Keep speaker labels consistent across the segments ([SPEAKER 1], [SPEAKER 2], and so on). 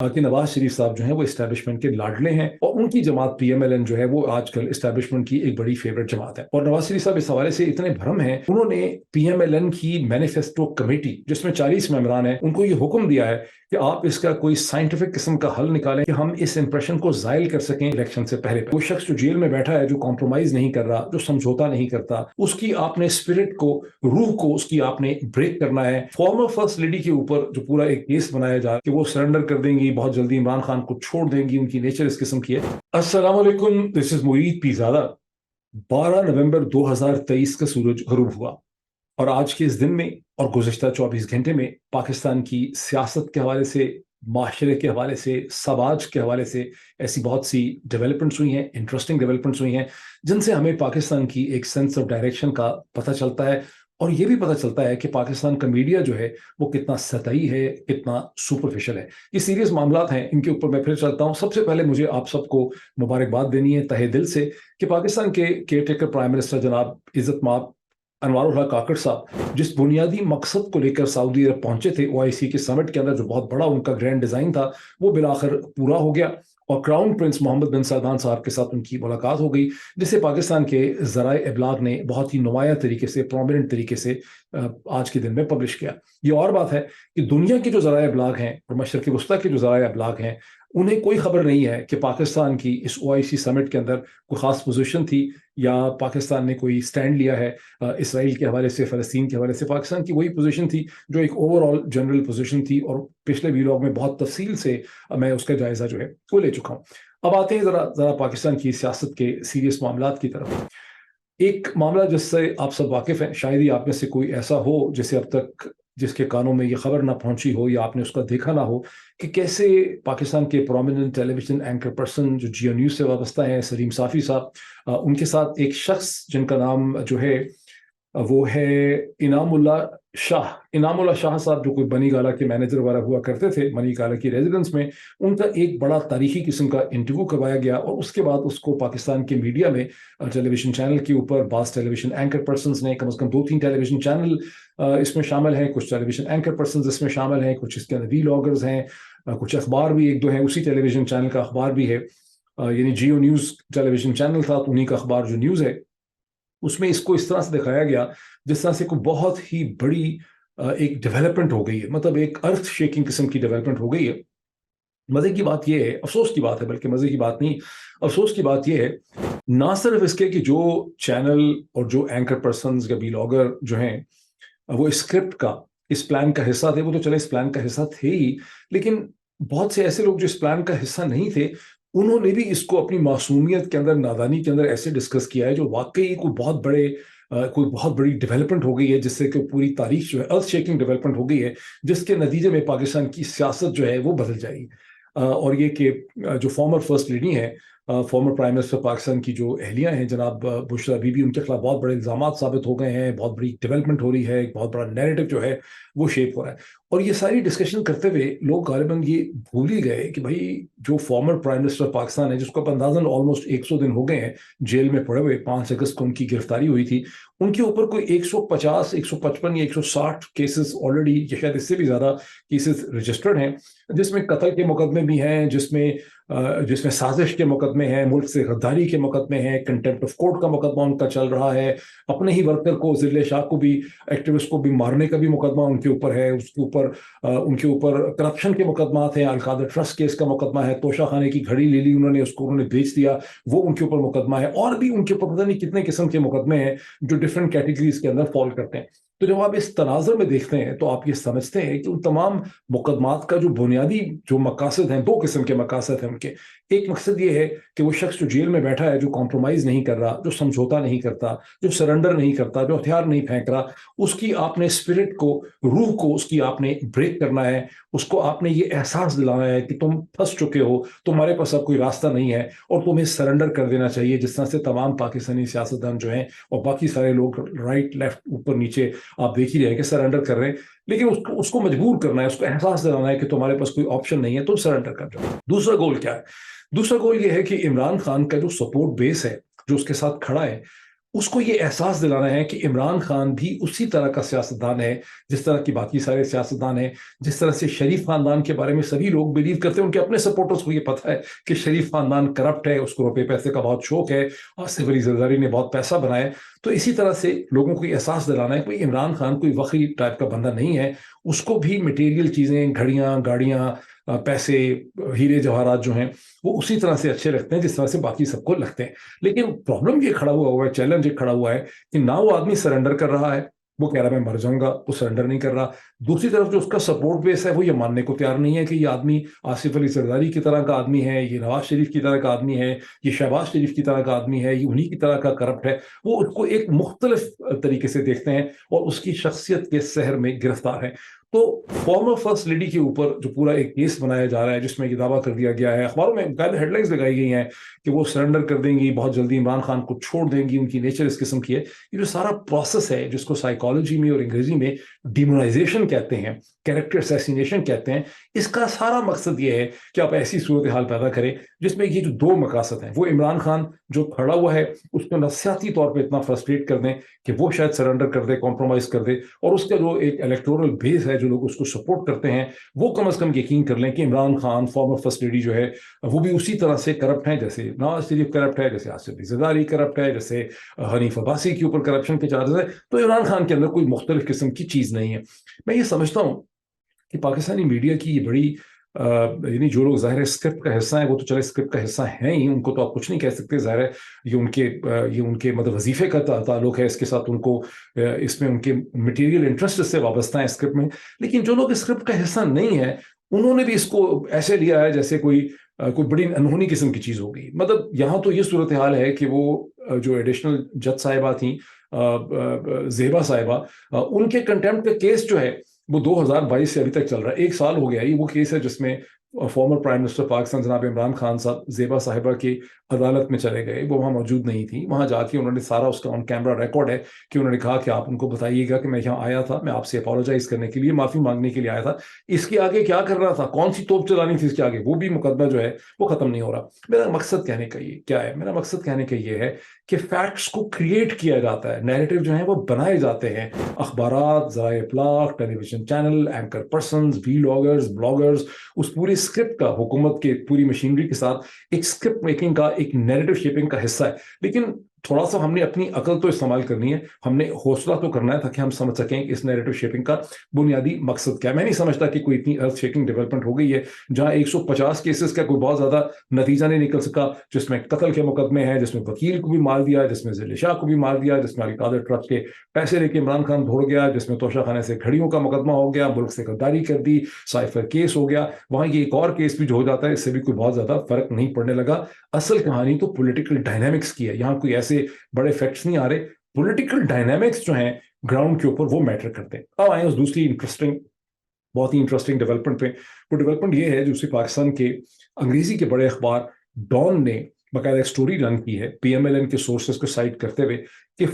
[SPEAKER 1] कि नवाज शरीफ साहब जो हैं वो इस्टेब्लिशमेंट के लाडले हैं और उनकी जमात पीएमएलएन जो है वो आजकल इस्टेब्लिशमेंट की एक बड़ी फेवरेट जमात है। और नवाज शरीफ साहब इस हवाले से इतने भरम हैं, उन्होंने पीएमएलएन की मैनिफेस्टो कमेटी जिसमें 40 मेंबरान हैं उनको ये हुक्म दिया है कि आप इसका कोई साइंटिफिक किस्म का हल निकालें कि हम इस इंप्रेशन को जायल कर सकें इलेक्शन से पहले। वो शख्स जो जेल में बैठा है, जो कॉम्प्रोमाइज नहीं कर रहा, जो समझौता नहीं करता, उसकी आपने स्पिरिट को, रूह को उसकी आपने ब्रेक करना है। फॉर्मर फर्स्ट लेडी के ऊपर जो पूरा एक केस बनाया जा रहा है कि वो सरेंडर कर देंगी, बहुत जल्दी इमरान खान को छोड़ देंगी, उनकी नेचर इस किस्म की है। अस्सलाम वालेकुम, दिस इज मुईद पीरजादा। 12 नवंबर 2023 का सूरज गरूब हुआ और आज के इस दिन में और गुज़िश्ता 24 घंटे में पाकिस्तान की सियासत के हवाले से, माशरे के हवाले से, समाज के हवाले से ऐसी बहुत सी डेवलपमेंट्स हुई हैं, इंटरेस्टिंग डेवलपमेंट्स हुई हैं, जिनसे हमें पाकिस्तान की एक सेंस ऑफ डायरेक्शन का पता चलता है। और ये भी पता चलता है कि पाकिस्तान का मीडिया जो है वो कितना सतही है, कितना सुपरफिशियल है। ये सीरियस मामलात हैं, इनके ऊपर मैं फिर चलता हूँ। सबसे पहले मुझे आप सबको मुबारकबाद देनी है तहे दिल से कि पाकिस्तान के केयर टेकर प्राइम मिनिस्टर जनाब इज्जत माब अनवारुल हक काकड़ साहब जिस बुनियादी मकसद को लेकर सऊदी अरब पहुंचे थे ओआईसी के समिट के अंदर, जो बहुत बड़ा उनका ग्रैंड डिजाइन था, वो बिलाखिर पूरा हो गया और क्राउन प्रिंस मोहम्मद बिन सलमान साहब के साथ उनकी मुलाकात हो गई, जिसे पाकिस्तान के ज़राए इब्लाग ने बहुत ही नुमाया तरीके से, प्रोमिनेंट तरीके से आज के दिन में पब्लिश किया। ये और बात है कि दुनिया के जो ज़राए इब्लाग हैं और मशरक़ वस्ता के जो ज़राए इब्लाग हैं, उन्हें कोई खबर नहीं है कि पाकिस्तान की इस ओआईसी समिट के अंदर कोई ख़ास पोजीशन थी या पाकिस्तान ने कोई स्टैंड लिया है इसराइल के हवाले से, फ़लस्तीन के हवाले से। पाकिस्तान की वही पोजीशन थी जो एक ओवरऑल जनरल पोजीशन थी और पिछले वीलॉग में बहुत तफसील से मैं उसका जायज़ा जो है वो ले चुका हूँ। अब आते हैं ज़रा पाकिस्तान की सियासत के सीरियस मामलात की तरफ। एक मामला जिससे आप सब वाकिफ़ हैं, शायद ही आप में से कोई ऐसा हो जिसे अब तक जिसके कानों में ये खबर ना पहुंची हो या आपने उसका देखा ना हो कि कैसे पाकिस्तान के प्रोमिनेंट टेलीविजन एंकर पर्सन जो जियो न्यूज़ से वाबस्ता हैं, सलीम साफ़ी साहब, उनके साथ एक शख्स जिनका नाम जो है वो है इनामुल्लाह शाह साहब, जो कोई बनी गाला के मैनेजर वगैरह हुआ करते थे बनी गाला की रेजिडेंस में। उनका एक बड़ा तारीखी किस्म का इंटरव्यू करवाया गया और उसके बाद उसको पाकिस्तान के मीडिया में, टेलीविजन चैनल के ऊपर बास टेलीविजन एंकर पर्सनस ने, कम से कम 2-3 टेलीविजन चैनल इसमें शामिल हैं, कुछ टेलीविजन एंकर पर्सनस इसमें शामिल हैं, कुछ इसके अंदर व्लॉगर्स हैं, कुछ अखबार भी 1-2 हैं, उसी टेलीविजन चैनल का अखबार भी है, यानी जियो न्यूज़ टेलीविजन चैनल था तो उन्हीं का अखबार जो न्यूज़ है उसमें इसको इस तरह से दिखाया गया जिस तरह से कोई बहुत ही बड़ी एक डेवलपमेंट हो गई है, मतलब एक अर्थ शेकिंग किस्म की डेवलपमेंट हो गई है। मजे की बात यह है, अफसोस की बात है, बल्कि मजे की बात नहीं, अफसोस की बात यह है, ना सिर्फ इसके कि जो चैनल और जो एंकर पर्सन या व्लॉगर जो हैं वो स्क्रिप्ट का, इस प्लान का हिस्सा थे, वो तो चले इस प्लान का हिस्सा थे ही, लेकिन बहुत से ऐसे लोग जो इस प्लान का हिस्सा नहीं थे, उन्होंने भी इसको अपनी मासूमियत के अंदर, नादानी के अंदर ऐसे डिस्कस किया है जो वाकई कोई बहुत बड़ी डेवलपमेंट हो गई है, जिससे कि पूरी तारीख जो है अर्थ शेकिंग डेवलपमेंट हो गई है, जिसके नतीजे में पाकिस्तान की सियासत जो है वो बदल जाएगी। और ये कि जो फॉर्मर फर्स्ट लेडी हैं, फॉर्मर प्राइम मिनिस्टर पाकिस्तान की जो अहलिया हैं जनाब बुशरा बीबी, उनके खिलाफ बहुत बड़े इल्ज़ामात साबित हो गए हैं, बहुत बड़ी डेवलपमेंट हो रही है, एक बहुत बड़ा नैरेटिव जो है वो शेप हो रहा है। और ये सारी डिस्कशन करते हुए लोग गालिबन ये भूल ही गए कि भाई जो फॉर्मर प्राइम मिनिस्टर पाकिस्तान है, जिसको अंदाजन ऑलमोस्ट 100 दिन हो गए हैं जेल में पड़े हुए, 5 अगस्त को उनकी गिरफ्तारी हुई थी, उनके ऊपर कोई 150, 155 या 160 केसेस ऑलरेडी, या शायद इससे भी ज़्यादा केसेस रजिस्टर्ड हैं, जिसमें कत्ल के मुकदमे भी हैं, जिसमें साजिश के मुकदमे हैं, मुल्क से गद्दारी के मुकदमे हैं, कंटेम्प्ट ऑफ कोर्ट का मुकदमा उनका चल रहा है, अपने ही वर्कर को, जिले शाह को भी, एक्टिविस्ट को भी मारने का भी मुकदमा उनके ऊपर है, उनके ऊपर करप्शन के मुकदमात हैं, अलकादा ट्रस्ट केस का मुकदमा है, तोशा खाने की घड़ी ले ली उन्होंने, उसको उन्होंने बेच दिया, वो उनके ऊपर मुकदमा है, और भी उनके ऊपर पता नहीं कितने किस्म के मुकदमे हैं जो डिफरेंट कैटेगरीज के अंदर फॉल करते हैं। तो जब आप इस तनाज़ुर में देखते हैं तो आप ये समझते हैं कि उन तमाम मुकदमात का जो बुनियादी जो मकासद हैं, 2 किस्म के मकासद हैं उनके। एक मकसद ये है कि वो शख्स जो जेल में बैठा है, जो कॉम्प्रोमाइज़ नहीं कर रहा, जो समझौता नहीं करता, जो सरेंडर नहीं करता, जो हथियार नहीं फेंक रहा, उसकी आपने स्पिरिट को, रूह को उसकी आपने ब्रेक करना है, उसको आपने ये एहसास दिलाना है कि तुम फंस चुके हो, तुम्हारे पास अब कोई रास्ता नहीं है और तुम्हें सरेंडर कर देना चाहिए, जिस तरह से तमाम पाकिस्तानी सियासतदान जो हैं और बाकी सारे लोग राइट लेफ्ट ऊपर नीचे आप देख ही रहे हैं कि सरेंडर कर रहे हैं, लेकिन उसको मजबूर करना है, उसको एहसास दिलाना है कि तुम्हारे पास कोई ऑप्शन नहीं है, तुम सरेंडर कर जाओ। दूसरा गोल क्या है? दूसरा गोल ये है कि इमरान खान का जो सपोर्ट बेस है, जो उसके साथ खड़ा है, उसको ये एहसास दिलाना है कि इमरान खान भी उसी तरह का सियासतदान है जिस तरह की बाकी सारे सियासतदान हैं, जिस तरह से शरीफ खानदान के बारे में सभी लोग बिलीव करते हैं, उनके अपने सपोर्टर्स को ये पता है कि शरीफ खानदान करप्ट है, उसको रुपए पैसे का बहुत शौक है, और सिविल जरदारी ने बहुत पैसा बनाया है। तो इसी तरह से लोगों को ये एहसास दिलाना है कि इमरान खान कोई वक्री टाइप का बंदा नहीं है, उसको भी मटेरियल चीज़ें, घड़ियाँ, गाड़ियाँ, पैसे, हीरे जवाहरात जो हैं वो उसी तरह से अच्छे लगते हैं जिस तरह से बाकी सबको लगते हैं। लेकिन प्रॉब्लम ये खड़ा हुआ है, चैलेंज ये खड़ा हुआ है कि ना वो आदमी सरेंडर कर रहा है, वो कह रहा है मैं मर जाऊंगा, वो सरेंडर नहीं कर रहा। दूसरी तरफ जो उसका सपोर्ट बेस है वो ये मानने को तैयार नहीं है कि ये आदमी आसिफ अली जरदारी की तरह का आदमी है, ये नवाज शरीफ की तरह का आदमी है, ये शहबाज शरीफ की तरह का आदमी है, ये उन्हीं की तरह का करप्ट है। वो उसको एक मुख्तलिफ तरीके से देखते हैं और उसकी शख्सियत के सहर में गिरफ्तार है। तो फॉर्मर फर्स्ट लेडी के ऊपर जो पूरा एक केस बनाया जा रहा है, जिसमें ये दावा कर दिया गया है, अखबारों में कायदे हेडलाइंस लगाई गई हैं कि वो सरेंडर कर देंगी, बहुत जल्दी इमरान खान को छोड़ देंगी, उनकी नेचर इस किस्म की है। ये जो सारा प्रोसेस है, जिसको साइकोलॉजी में और अंग्रेजी में डिमोनाइजेशन कहते हैं, कैरेक्टर असैसिनेशन कहते हैं, इसका सारा मकसद ये है कि आप ऐसी सूरत हाल पैदा करें जिसमें ये जो दो मकासद हैं, वो इमरान खान जो खड़ा हुआ है उसको नफसियाती तौर पर इतना फ्रस्ट्रेट कर दें कि वो शायद सरेंडर कर दे, कॉम्प्रोमाइज कर दे, और उसका जो एक इलेक्टोरल बेस है, जो लोग उसको सपोर्ट करते हैं, वो कम से कम यकीन कर लें कि Imran Khan farmer first lady जो है वो भी उसी तरह से करप्ट है जैसे नवाज शरीफ करप्ट है, जैसे आसिफ अली जरदारी करप्ट है, जैसे हनीफ अब्बासी के ऊपर करप्शन के चार्जेस है। तो इमरान खान के अंदर कोई मुख्तलिफ किस्म की चीज नहीं है। मैं ये समझता हूँ कि पाकिस्तानी मीडिया की ये बड़ी यानी जो लोग ज़ाहिर है स्क्रिप्ट का हिस्सा है, वो तो चले स्क्रिप्ट का हिस्सा है ही, उनको तो आप कुछ नहीं कह सकते, ज़ाहिर है ये उनके मतलब वजीफे का ताल्लुक है इसके साथ, उनको इसमें उनके मटेरियल इंटरेस्ट से वाबस्ता है स्क्रिप्ट में। लेकिन जो लोग स्क्रिप्ट का हिस्सा नहीं है, उन्होंने भी इसको ऐसे लिया है जैसे कोई बड़ी अनहोनी किस्म की चीज़ होगी। मतलब यहाँ तो ये सूरत हाल है कि वो जो एडिशनल जज साहिबा थी, ज़ेबा साहिबा, उनके कंटेम्प्ट का केस जो है वो 2022 से अभी तक चल रहा है, 1 साल हो गया। ये वो केस है जिसमें फॉर्मर प्राइम मिनिस्टर पाकिस्तान जनाब इमरान खान साहब ज़ेबा साहिबा की अदालत में चले गए, वो वहाँ मौजूद नहीं थी। वहाँ जाके उन्होंने सारा उसका ऑन कैमरा रिकॉर्ड है कि उन्होंने कहा कि आप उनको बताइएगा कि मैं यहाँ आया था, मैं आपसे अपोलोजाइज करने के लिए, माफ़ी मांगने के लिए आया था। इसके आगे क्या करना था, कौन सी तोप चलानी थी इसके आगे, वो भी मुकदमा जो है वो ख़त्म नहीं हो रहा। मेरा मकसद कहने का ये क्या है, मेरा मकसद कहने का ये है कि फैक्ट्स को क्रिएट किया जाता है, नैरेटिव जो है वो बनाए जाते हैं, अखबारात, ज़राए इब्लाग, television channel, anchor persons, vloggers, bloggers, उस पूरी स्क्रिप्ट का, हुकूमत के पूरी मशीनरी के साथ एक स्क्रिप्ट मेकिंग का, एक नैरेटिव शेपिंग का हिस्सा है। लेकिन थोड़ा सा हमने अपनी अकल तो इस्तेमाल करनी है, हमने हौसला तो करना है ताकि हम समझ सकें कि इस नैरेटिव शेपिंग का बुनियादी मकसद क्या है। मैं नहीं समझता कि कोई इतनी अर्थ शेकिंग डेवलपमेंट हो गई है जहां 150 केसेस का कोई बहुत ज्यादा नतीजा नहीं निकल सका, जिसमें कत्ल के मुकदमे हैं, जिसमें वकील को भी मार दिया, जिसमें ज़िल शाह को भी मार दिया, जिसमें अली कादर ट्रस्ट के पैसे लेके इमरान खान दौड़ गया, जिसमें तोशा खाने से घड़ियों का मुकदमा हो गया, मुल्क से गद्दारी कर दी, साइफर केस हो गया। वहां ये एक और केस भी जो हो जाता है, इससे भी कोई बहुत ज्यादा फर्क नहीं पड़ने लगा। असल कहानी तो पॉलिटिकल डायनामिक्स की है, यहाँ कोई ऐसे बड़े फैक्ट्स नहीं आ रहे, पॉलिटिकल डायनामिक्स जो हैं ग्राउंड के ऊपर वो मैटर करते हैं। अब आए उस दूसरी इंटरेस्टिंग, बहुत ही इंटरेस्टिंग डेवलपमेंट पे। वो डेवलपमेंट ये है जो उसी पाकिस्तान के अंग्रेजी के बड़े अखबार डॉन ने बाकायदा एक स्टोरी रन की है PMLN के सोर्सेस को साइट करते हुए कि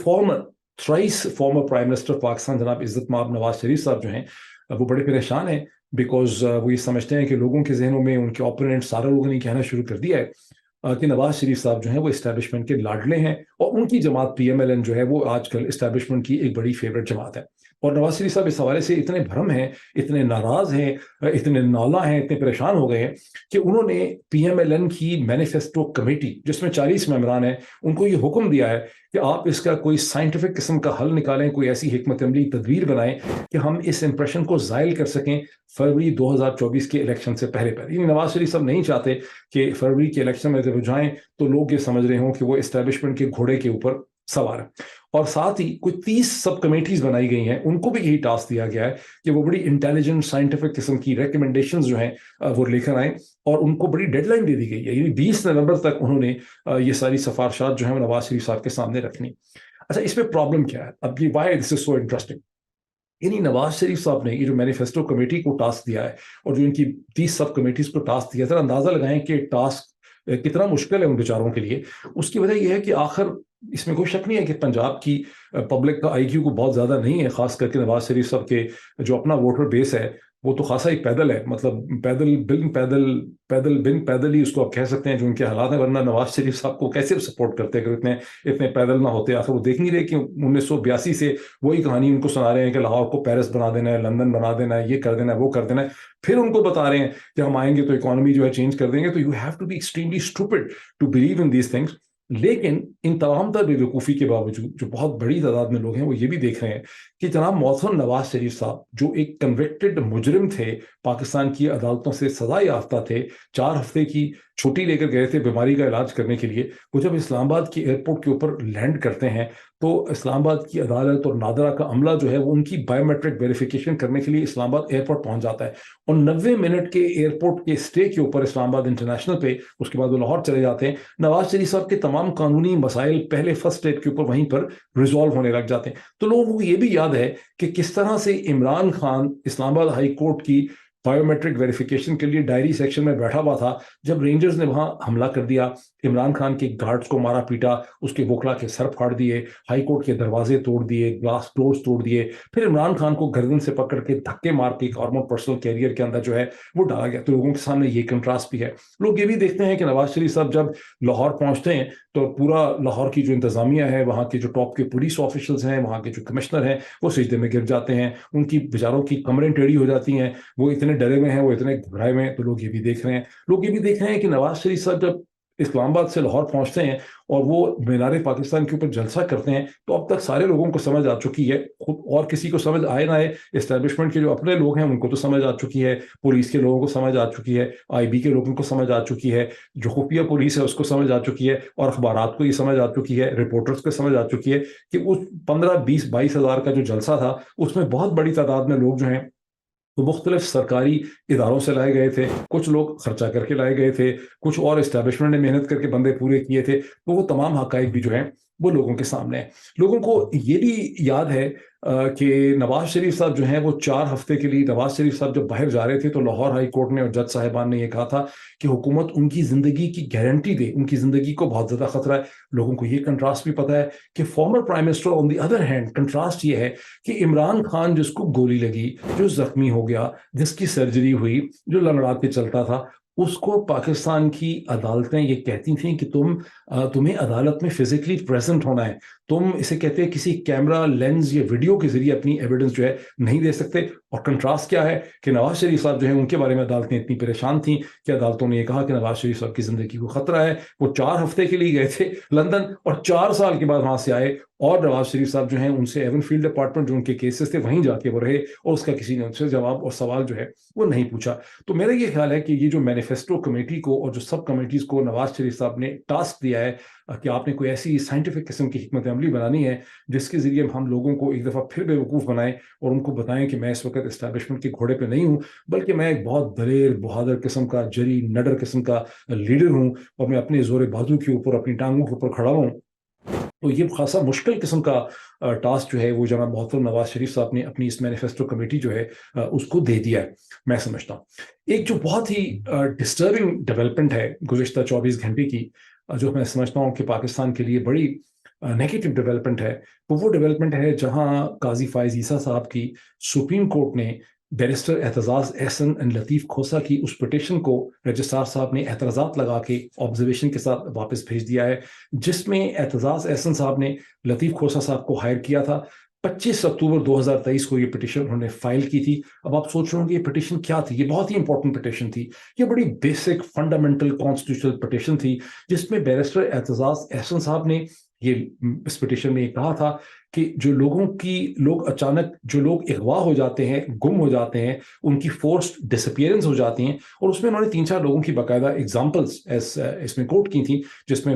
[SPEAKER 1] thrice former prime minister Pakistan जनाब इज्जत माब नवाज शरीफ साहब जो हैं वो बड़े परेशान हैं, बिकॉज वो ये समझते हैं कि लोगों के जहनों में उनके ओपोनेंट सारे लोगों ने कहना शुरू कर दिया है कि नवाज शरीफ साहब जो हैं वो इस्टेब्लिशमेंट के लाडले हैं, और उनकी जमात PMLN जो है वो आजकल इस्टेब्लिशमेंट की एक बड़ी फेवरेट जमात है। और नवाज शरीफ साहब इस हवाले से इतने भरम हैं, इतने नाराज हैं, इतने नाला हैं, इतने परेशान हो गए हैं कि उन्होंने PMLN की मैनिफेस्टो कमेटी, जिसमें 40 मेंबरान हैं, उनको ये हुक्म दिया है कि आप इसका कोई साइंटिफिक किस्म का हल निकालें, कोई ऐसी हिकमत अमली तदबीर बनाएं कि हम इस इंप्रेशन को ज़ाइल कर सकें फरवरी 2024 के इलेक्शन से पहले पहले। यानी नवाज शरीफ साहब नहीं चाहते कि फरवरी के इलेक्शन में जब जाएं तो लोग ये समझ रहे हों कि वो इस्टेब्लिशमेंट के घोड़े के ऊपर सवार है। और साथ ही कोई 30 सब कमेटीज बनाई गई हैं, उनको भी यही टास्क दिया गया है कि वो बड़ी इंटेलिजेंट साइंटिफिक किस्म की रिकमेंडेशंस जो हैं वो लेकर आएं, और उनको बड़ी डेडलाइन दे दी गई है, यानी 20 नवंबर तक उन्होंने ये सारी सिफारिशात जो है नवाज शरीफ साहब के सामने रखनी। अच्छा, इसमें प्रॉब्लम क्या है, अब ये why this is so interesting. यानी नवाज शरीफ साहब ने ये जो मैनिफेस्टो कमेटी को टास्क दिया है और जो इनकी 30 सब कमेटीज को टास्क दिया, जरा अंदाजा लगाएं कि टास्क कितना मुश्किल है उन बेचारों के लिए। उसकी वजह यह है कि आखिर इसमें कोई शक नहीं है कि पंजाब की पब्लिक का IQ को बहुत ज़्यादा नहीं है, ख़ास करके नवाज शरीफ साहब के जो अपना वोटर बेस है وہ تو خاصا ایک پیدل ہے، مطلب پیدل بن پیدل ہی اس کو آپ کہہ سکتے ہیں جو ان کے حالات ہیں، ورنہ نواز شریف صاحب کو کیسے سپورٹ کرتے اگر اتنے پیدل نہ ہوتے؟ آخر وہ دیکھ نہیں رہے کہ 1982 سے وہی کہانی ان کو سنا رہے ہیں کہ لاہور کو پیرس بنا دینا ہے، لندن بنا دینا ہے، یہ کر دینا ہے، وہ کر دینا ہے، پھر ان کو بتا رہے ہیں کہ ہم آئیں گے تو اکانومی جو ہے چینج کر دیں گے. تو you have to be extremely stupid to believe in these things. لیکن ان تمام تر بے وقوفی کے باوجود جو بہت بڑی تعداد میں لوگ ہیں وہ یہ بھی دیکھ رہے ہیں کہ جناب محترم نواز شریف صاحب جو ایک کنوکٹڈ مجرم تھے، پاکستان کی عدالتوں سے سزا یافتہ تھے، 4 ہفتے کی چھٹی لے کر گئے تھے بیماری کا علاج کرنے کے لیے، وہ جب اسلام آباد کی ایئرپورٹ کے اوپر لینڈ کرتے ہیں تو اسلام آباد کی عدالت اور نادرا کا عملہ جو ہے وہ ان کی بایو میٹرک ویریفیکیشن کرنے کے لیے اسلام آباد ایئرپورٹ پہنچ جاتا ہے، اور 90 منٹ کے ایئرپورٹ کے اسٹے کے اوپر اسلام آباد انٹرنیشنل پہ اس کے بعد وہ لاہور چلے جاتے ہیں. نواز شریف صاحب کے تمام قانونی مسائل پہلے فرسٹ اسٹیپ کے اوپر وہیں پر ریزالو ہونے لگ جاتے ہیں. تو لوگوں کو یہ بھی یاد ہے کہ کس طرح سے عمران خان اسلام آباد ہائی کورٹ کی بایو میٹرک ویریفیکیشن کے لیے ڈائری سیکشن میں بیٹھا ہوا تھا جب رینجرز نے وہاں حملہ کر دیا، عمران خان کے گارڈز کو مارا پیٹا، اس کے وکلا کے سر پھاڑ دیے، ہائی کورٹ کے دروازے توڑ دیے، گلاس ڈورز توڑ دیے، پھر عمران خان کو گردن سے پکڑ کے دھکے مار کے ایک آرمورڈ پرسنل کیریئر کے اندر جو ہے وہ ڈالا گیا. تو لوگوں کے سامنے یہ کنٹراسٹ بھی ہے. لوگ یہ بھی دیکھتے ہیں کہ نواز شریف صاحب جب لاہور پہنچتے ہیں تو پورا لاہور کی جو انتظامیہ ہے، وہاں کے جو ٹاپ کے پولیس آفیشلز ہیں، وہاں کے جو کمشنر ہیں، وہ سجدے میں گر جاتے ہیں، ان کی بیچاروں کی کمریں ٹیڑھی ہو جاتی ہیں، وہ اتنے ڈرے ہوئے ہیں، وہ اتنے گھبرائے ہوئے ہیں. تو لوگ یہ بھی دیکھ رہے ہیں. لوگ یہ بھی دیکھ رہے ہیں کہ نواز شریف صاحب جب اسلام آباد سے لاہور پہنچتے ہیں اور وہ مینار پاکستان کے اوپر جلسہ کرتے ہیں تو اب تک سارے لوگوں کو سمجھ آ چکی ہے، خود اور کسی کو سمجھ آئے نہ آئے، اسٹیبلشمنٹ کے جو اپنے لوگ ہیں ان کو تو سمجھ آ چکی ہے، پولیس کے لوگوں کو سمجھ آ چکی ہے، آئی بی کے لوگوں کو سمجھ آ چکی ہے، جو خفیہ پولیس ہے اس کو سمجھ آ چکی ہے، اور اخبارات کو یہ سمجھ آ چکی ہے، رپورٹرز کو سمجھ آ چکی ہے کہ اس 15-20-22 ہزار کا جو جلسہ تھا اس میں بہت بڑی تعداد میں لوگ جو ہیں وہ مختلف سرکاری اداروں سے لائے گئے تھے، کچھ لوگ خرچہ کر کے لائے گئے تھے، کچھ اور اسٹیبلشمنٹ نے محنت کر کے بندے پورے کیے تھے. تو وہ تمام حقائق بھی جو ہیں وہ لوگوں کے سامنے ہیں. لوگوں کو یہ بھی یاد ہے کہ نواز شریف صاحب جو ہیں وہ 4 ہفتے کے لیے، نواز شریف صاحب جب باہر جا رہے تھے تو لاہور ہائی کورٹ نے اور جج صاحبان نے یہ کہا تھا کہ حکومت ان کی زندگی کی گارنٹی دے، ان کی زندگی کو بہت زیادہ خطرہ ہے. لوگوں کو یہ کنٹراسٹ بھی پتا ہے کہ former prime minister on the other hand, contrast یہ ہے کہ عمران خان جس کو گولی لگی، جو زخمی ہو گیا، جس کی سرجری ہوئی، جو لنگڑا کے چلتا تھا، اس کو پاکستان کی عدالتیں یہ کہتی تھیں کہ تمہیں عدالت میں فزیکلی پریزنٹ ہونا ہے، تم اسے کہتے ہیں کسی کیمرہ لینز یا ویڈیو کے ذریعے اپنی ایویڈنس جو ہے نہیں دے سکتے. اور کنٹراسٹ کیا ہے کہ نواز شریف صاحب جو ہیں ان کے بارے میں عدالتیں اتنی پریشان تھیں کہ عدالتوں نے یہ کہا کہ نواز شریف صاحب کی زندگی کو خطرہ ہے. وہ 4 ہفتے کے لیے گئے تھے لندن اور 4 سال کے بعد وہاں سے آئے، اور نواز شریف صاحب جو ہیں ان سے ایون فیلڈ اپارٹمنٹ جو ان کے کیسز تھے وہیں جا کے وہ رہے، اور اس کا کسی نے ان سے جواب اور سوال جو ہے وہ نہیں پوچھا. تو میرا یہ خیال ہے کہ یہ جو مینیفیسٹو کمیٹی کو اور جو سب کمیٹیز کو نواز شریف صاحب نے ٹاسک دیا ہے کہ آپ نے کوئی ایسی سائنٹیفک قسم کی حکمت عملی بنانی ہے جس کے ذریعے ہم لوگوں کو ایک دفعہ پھر بے وقوف بنائیں اور ان کو بتائیں کہ میں اس وقت اسٹیبلشمنٹ کے گھوڑے پہ نہیں ہوں، بلکہ میں ایک بہت دلیر بہادر قسم کا، جری نڈر قسم کا لیڈر ہوں، اور میں اپنے زور بازو کے اوپر، اپنی ٹانگوں کے اوپر کھڑا ہوں. تو یہ خاصا مشکل قسم کا ٹاسک جو ہے وہ جناب محترم نواز شریف صاحب نے اپنی اس مینیفیسٹو کمیٹی جو ہے اس کو دے دیا ہے. میں سمجھتا ہوں ایک جو بہت ہی ڈسٹربنگ ڈیولپمنٹ ہے گزشتہ 24 گھنٹے کی، جو میں سمجھتا ہوں کہ پاکستان کے لیے بڑی نیگیٹو ڈیولپمنٹ ہے، وہ ڈیولپمنٹ ہے جہاں قاضی فائز عیسیٰ صاحب کی سپریم کورٹ نے بیرسٹر اعتزاز احسن اینڈ لطیف کھوسہ کی اس پٹیشن کو رجسٹرار صاحب نے اعتراضات لگا کے آبزرویشن کے ساتھ واپس بھیج دیا ہے، جس میں اعتزاز احسن صاحب نے لطیف کھوسہ صاحب کو ہائر کیا تھا. 25 اکتوبر 2023 کو یہ پٹیشن انہوں نے فائل کی تھی. اب آپ سوچ رہے ہوں کہ یہ پٹیشن کیا تھی؟ یہ بہت ہی امپورٹنٹ پٹیشن تھی، یہ بڑی بیسک فنڈامنٹل کانسٹیٹیوشنل پٹیشن تھی، جس میں بیرسٹر اعتزاز احسن صاحب نے یہ اس پٹیشن میں یہ کہا تھا کہ جو لوگ اچانک جو لوگ اغوا ہو جاتے ہیں، گم ہو جاتے ہیں، ان کی فورسڈ ڈسپیئرنس ہو جاتی ہیں. اور اس میں انہوں نے 3-4 لوگوں کی باقاعدہ ایگزامپلز اس میں کوٹ کی تھیں، جس میں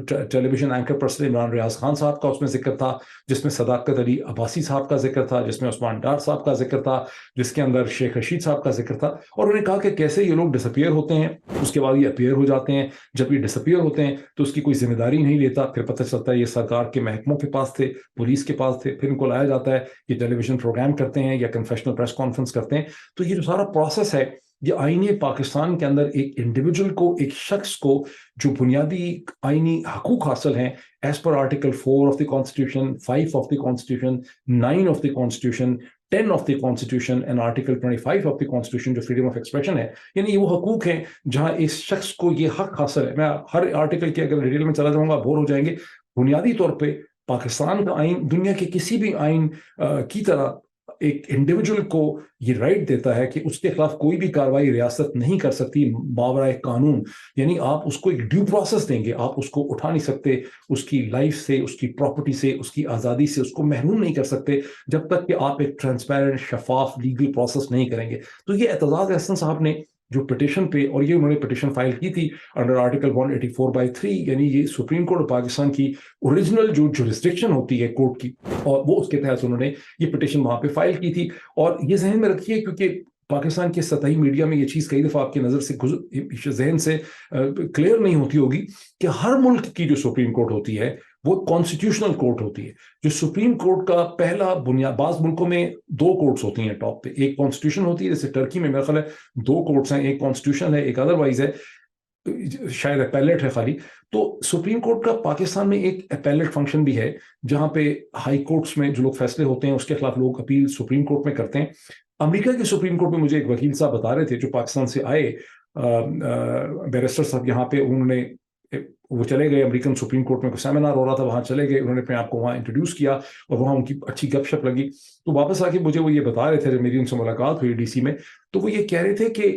[SPEAKER 1] ٹیلی ویژن اینکر پرسن عمران ریاض خان صاحب کا اس میں ذکر تھا، جس میں صداقت علی عباسی صاحب کا ذکر تھا، جس میں عثمان ڈار صاحب کا ذکر تھا، جس کے اندر شیخ رشید صاحب کا ذکر تھا. اور انہوں نے کہا کہ کیسے یہ لوگ ڈسپیئر ہوتے ہیں، اس کے بعد یہ اپیئر ہو جاتے ہیں، جب یہ ڈسپیئر ہوتے ہیں تو اس کی کوئی ذمہ داری نہیں لیتا، پھر پتہ چلتا ہے یہ سرکار کے محکموں کے پاس تھے، پولیس کے پاس تھے، پھر ان کو لایا جاتا ہے، یہ ٹیلی ویژن پروگرام کرتے ہیں یا کنفیشنل پریس کانفرنس کرتے ہیں. تو یہ جو سارا پروسیس ہے، یہ آئین پاکستان کے اندر ایک انڈیویجول کو، ایک شخص کو جو بنیادی آئینی حقوق حاصل ہیں as per article 4 of the constitution, 5 of the constitution, 9 of the constitution, 10 of the constitution and article 25 of the constitution जो फ्रीडम ऑफ एक्सप्रेशन है, यानी ये वो हकूक हैं जहां इस शख्स को ये हक हासिल है। मैं हर आर्टिकल के अगर डिटेल में चला जाऊंगा बोर हो जाएंगे। बुनियादी तौर पे पाकिस्तान का आइन दुनिया के किसी भी आइन की तरह एक इंडिविजुअल को ये राइट देता है कि उसके खिलाफ कोई भी कार्रवाई रियासत नहीं कर सकती मावराए कानून। यानी आप उसको एक ड्यू प्रोसेस देंगे, आप उसको उठा नहीं सकते, उसकी लाइफ से, उसकी प्रॉपर्टी से, उसकी आज़ादी से उसको महरूम नहीं कर सकते जब तक कि आप एक ट्रांसपेरेंट शफाफ लीगल प्रोसेस नहीं करेंगे। तो ये एतजाज़ अहसन साहब ने जो पिटिशन पे, और ये उन्होंने पिटिशन फाइल की थी अंडर आर्टिकल 184/3, यानी ये सुप्रीम कोर्ट पाकिस्तान की ओरिजिनल जो जुरिस्डिक्शन होती है कोर्ट की, और वो उसके तहत उन्होंने ये पिटिशन वहां पे फाइल की थी। और ये जहन में रखिए क्योंकि पाकिस्तान के सतही मीडिया में ये चीज़ कई दफ़ा आपकी नज़र से जहन से क्लियर नहीं होती होगी कि हर मुल्क की जो सुप्रीम कोर्ट होती है वो कॉन्स्टिट्यूशनल कोर्ट होती है। जो सुप्रीम कोर्ट का पहला बुनियाद, बाज़ मुल्कों में 2 कोर्ट्स होती हैं टॉप पे, एक कॉन्स्टिट्यूशन होती है, जैसे टर्की में मेरा ख्याल है 2 कोर्ट्स हैं, एक कॉन्स्टिट्यूशन है, एक अदरवाइज है, शायद अपैलेट है खाली। तो सुप्रीम कोर्ट का पाकिस्तान में एक अपैलेट फंक्शन भी है जहां पे हाई कोर्ट्स में जो लोग फैसले होते हैं उसके खिलाफ लोग अपील सुप्रीम कोर्ट में करते हैं। अमेरिका के सुप्रीम कोर्ट में मुझे एक वकील साहब बता रहे थे जो पाकिस्तान से आए, बैरिस्टर साहब यहाँ पे, उन्होंने वो चले गए अमेरिकन सुप्रीम कोर्ट में, कोई सेमिनार हो रहा था, वहां चले गए, उन्होंने अपने आप को वहां इंट्रोड्यूस किया और वहां उनकी अच्छी गपशप लगी। तो वापस आके मुझे वो ये बता रहे थे जब मेरी उनसे मुलाकात हुई डीसी में, तो वो ये कह रहे थे कि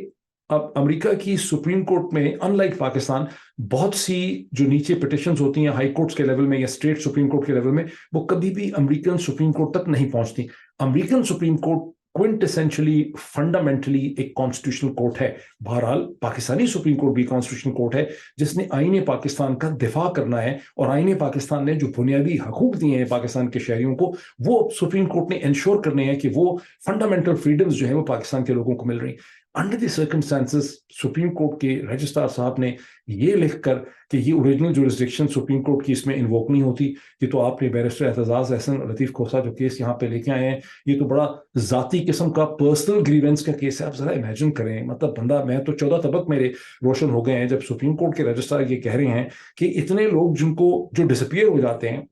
[SPEAKER 1] अब अमेरिका की सुप्रीम कोर्ट में अनलाइक पाकिस्तान बहुत सी जो नीचे पिटिशंस होती हैं हाई कोर्ट्स के लेवल में या स्टेट सुप्रीम कोर्ट के लेवल में, वो कभी भी अमेरिकन सुप्रीम कोर्ट तक नहीं पहुंचती। अमेरिकन सुप्रीम कोर्ट क्विंटेसेंशियली फंडामेंटली एक कॉन्स्टिट्यूशनल कोर्ट है। बहरहाल पाकिस्तानी सुप्रीम कोर्ट भी कॉन्स्टिट्यूशनल कोर्ट है जिसने आईने पाकिस्तान का दिफा करना है, और आईने पाकिस्तान ने जो बुनियादी हकूक दिए हैं पाकिस्तान के शहरियों को, वो सुप्रीम कोर्ट ने इंश्योर करने हैं कि वो फंडामेंटल फ्रीडम्स जो है वो पाकिस्तान के लोगों को मिल रही। Under the circumstances supreme court के रजिस्ट्रार साहब ने ये लिखकर कि ये ओरिजिनल जुरिस्डिक्शन सुप्रीम कोर्ट की इसमें इन्वोक नहीं होती, ये तो आपने बैरिस्टर एतजाज अहसन लतीफ़ खोसा जो केस यहाँ पे लेके आए हैं, ये तो बड़ा जाती किस्म का पर्सनल ग्रीवेंस का केस है। आप जरा इमेजिन करें, मतलब बंदा, मैं तो 14 तबक मेरे रोशन हो गए हैं जब सुप्रीम कोर्ट के रजिस्ट्रार ये कह रहे हैं कि इतने लोग जिनको जो डिसअपियर हो जाते हैं,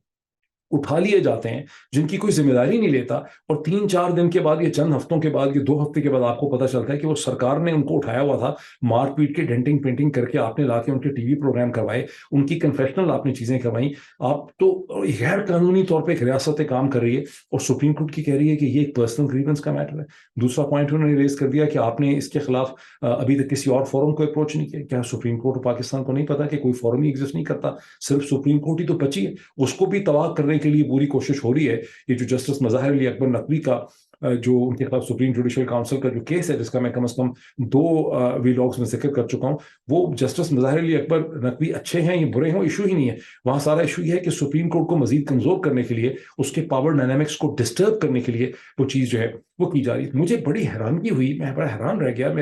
[SPEAKER 1] उठा लिए जाते हैं, जिनकी कोई जिम्मेदारी नहीं लेता, और 3-4 दिन के बाद, ये चंद हफ्तों के बाद, ये 2 हफ्ते के बाद आपको पता चलता है कि वो सरकार ने उनको उठाया हुआ था, मार पीट के डेंटिंग पेंटिंग करके आपने लाके उनके टीवी प्रोग्राम करवाए, उनकी कन्फेशनल आपने चीजें करवाई। आप तो गैर कानूनी तौर पर एक रियासत काम कर रही है और सुप्रीम कोर्ट की कह रही है कि ये एक पर्सनल ग्रीवेंस का मैटर है। दूसरा पॉइंट उन्होंने रेज कर दिया कि आपने इसके खिलाफ अभी तक किसी और फोरम को अप्रोच नहीं किया। क्या सुप्रीम कोर्ट पाकिस्तान को नहीं पता कि कोई फोरम ही एग्जिस्ट नहीं करता, सिर्फ सुप्रीम कोर्ट ही तो बची है, उसको भी तबाह करने के लिए पूरी कोशिश हो रही है। ये जो जस्टिस मज़ाहिर अली अकबर नकवी का जो उनके खिलाफ सुप्रीम जुडिशियल काउंसिल का जो केस है, जिसका मैं कम से कम 2 वीलॉग्स में जिक्र कर चुका हूं, वो जस्टिस मज़ाहिर अली अकबर नकवी अच्छे हैं या बुरे हैं, इशू ही नहीं है। वहां सारा इशू ये है कि सुप्रीम कोर्ट को मजीद कमजोर करने के लिए, उसके पावर डायनामिक्स को डिस्टर्ब करने के लिए वो चीज जो है वो की जा रही है। मुझे बड़ी हैरानगी हुई, मैं बड़ा हैरान रह गया,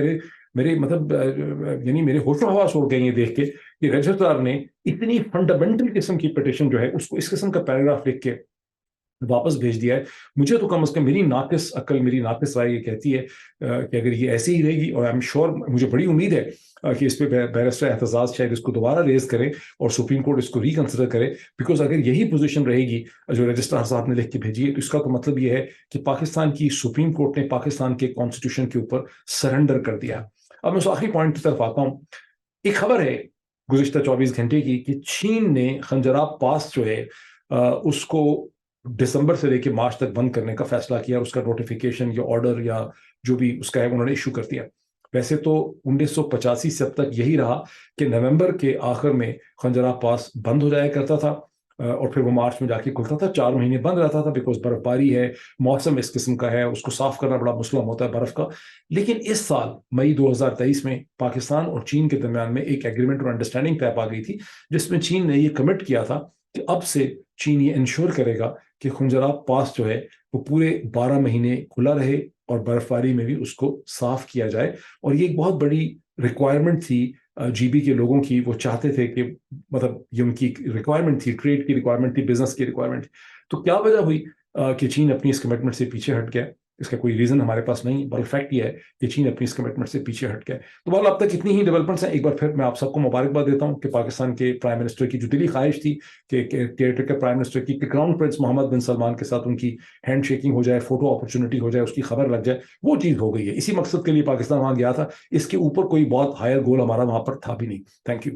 [SPEAKER 1] मेरे मतलब यानी मेरे होशो हवास उड़ गए ये देख के कि रजिस्ट्रार ने इतनी फंडामेंटल किस्म की पिटिशन जो है उसको इस किस्म का पैराग्राफ लिख के वापस भेज दिया है। मुझे तो कम से कम मेरी नाकिस अकल, मेरी नाकिस राय ये कहती है कि अगर ये ऐसी ही रहेगी, और आई एम श्योर, मुझे बड़ी उम्मीद है कि इस पे बैरिस्टर एतजाज शायद इसको दोबारा रेज करें और सुप्रीम कोर्ट इसको रिकंसिडर करे, बिकॉज अगर यही पोजीशन रहेगी जो रजिस्ट्रार साहब ने लिख के भेजी है, तो इसका तो मतलब ये है कि पाकिस्तान की सुप्रीम कोर्ट ने पाकिस्तान के कॉन्स्टिट्यूशन के ऊपर सरेंडर कर दिया। अब मैं उस आखिरी पॉइंट की तरफ आता हूँ। एक खबर है गुज़िश्ता 24 घंटे की कि चीन ने खंजराब पास जो है उसको दिसंबर से लेकर मार्च तक बंद करने का फैसला किया, उसका नोटिफिकेशन या ऑर्डर या जो भी उसका है उन्होंने इशू कर दिया। वैसे तो 1985 से अब तक यही रहा कि नवंबर के आखिर में खंजराब पास बंद हो जाया करता था और फिर वो मार्च में जाके खुलता था। 4 महीने बंद रहता था बिकॉज बर्फबारी है, मौसम इस किस्म का है, उसको साफ करना बड़ा मुश्किल होता है बर्फ का। लेकिन इस साल मई 2023 में पाकिस्तान और चीन के दरमियान में एक एग्रीमेंट और अंडरस्टैंडिंग तय पा गई थी, जिसमें चीन ने ये कमिट किया था कि अब से चीन ये इंश्योर करेगा कि खंजराब पास जो है वो पूरे 12 महीने खुला रहे और बर्फबारी में भी उसको साफ किया जाए। और ये एक बहुत बड़ी रिक्वायरमेंट थी जीबी के लोगों की। वो चाहते थे कि मतलब ये उनकी रिक्वायरमेंट थी, ट्रेड की रिक्वायरमेंट थी, बिजनेस की रिक्वायरमेंट थी। तो क्या वजह हुई कि चीन अपनी इस कमिटमेंट से पीछे हट गया? اس کا کوئی ریزن ہمارے پاس نہیں، بل فیکٹ یہ ہے کہ چین اپنی اس کمٹمنٹ سے پیچھے ہٹ گئے. تو بہرحال اب تک اتنی ہی ڈیولپمنٹس ہیں. ایک بار پھر میں آپ سب کو مبارکباد دیتا ہوں کہ پاکستان کے پرائم منسٹر کی جو دلی خواہش تھی کہ کیئر ٹیکر پرائم منسٹر کی کراؤن پرنس محمد بن سلمان کے ساتھ ان کی ہینڈ شیکنگ ہو جائے، فوٹو اپرچونٹی ہو جائے، اس کی خبر لگ جائے، وہ چیز ہو گئی ہے. اسی مقصد کے لیے پاکستان وہاں گیا تھا. اس کے اوپر کوئی بہت ہائر گول ہمارا وہاں پر تھا بھی نہیں. Thank you.